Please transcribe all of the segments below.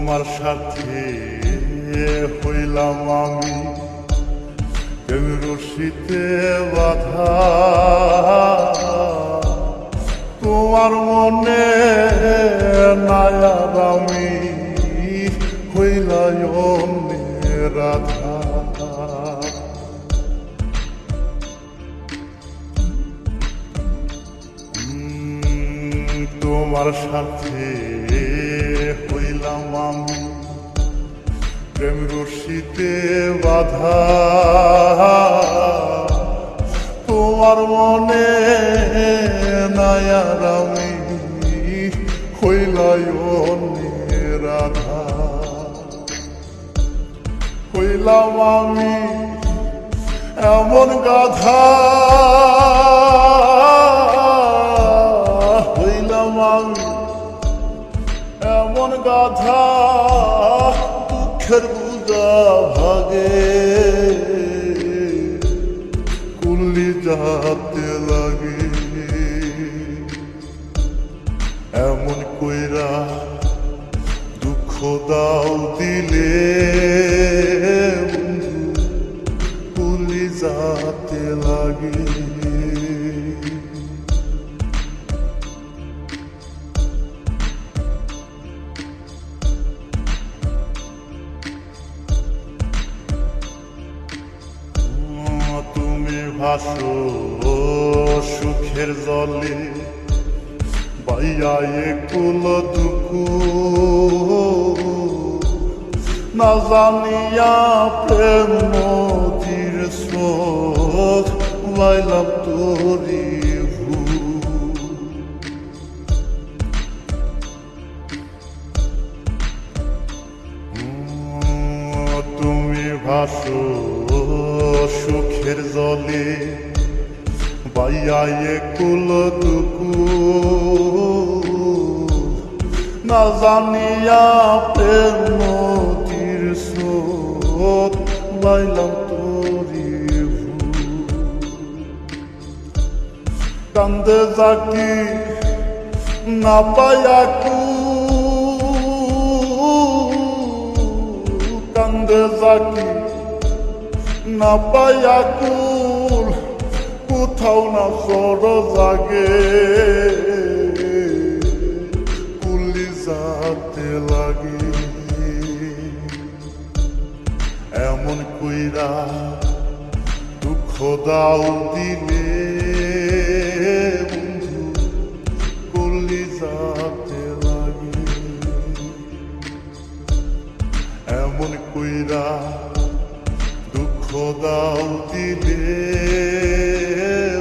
তোমার সাথে হইলাম আমি প্রেম রশিতে বাঁধা, তোমার মনে নাই আর আমি হইলাম রাধা। তোমার সাথে হইলাম আমি প্রেম রশিতে বাঁধা, তোমার মনে নাই আর আমি হইলাম রাধা। হইলাম আমি এমন গাধা, হইলাম আমি এমন গাধা, দুঃখের বুঝা ভাগে কুল্লি যাতে লাগে। এমন কইরা দুঃখ দাও দিলে বন্ধু কুল্লি যাতে লাগে। তুমি ভাসো সুখের জলে বাইয়া একুল দুকু, না জানিয়া প্রেম নদীর স্রোত লাইলাম তোরি ভু। তুমি ভাসো সুখের জলে বাইয়া একুল দুকু, না জানিয়া প্রেম নদীর স্রোত লাইলাম তোরি ভু। কান্দে জাকি না পায়া কু, কান্দে জাকি না পায়া কুল, কোথাও না সর জাগে কুলি যাতে লাগে। এমন কইরা দুঃখ দাও দিলে বন্ধু কুলি যাতে লাগে। এমন কইরা দুঃখ দাও দিলে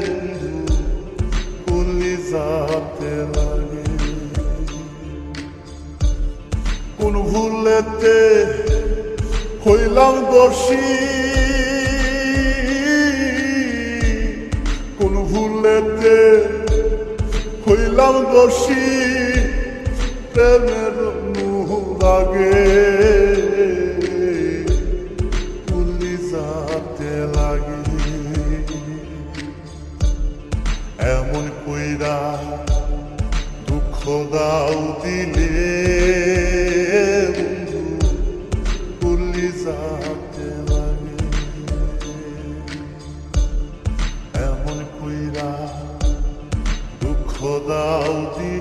বন্ধু কুলি যাতে লাগে। কোন ভুলেতে হইলাম দোষী, কোন ভুলেতে হইলাম দোষী, প্রেমের অনুরাগে কুলি যাতে লাগে। এমন কইরা দুঃখ দাও দিলে বন্ধু কুলি যাতে লাগে। এমন কইরা দুঃখ দাও দিলে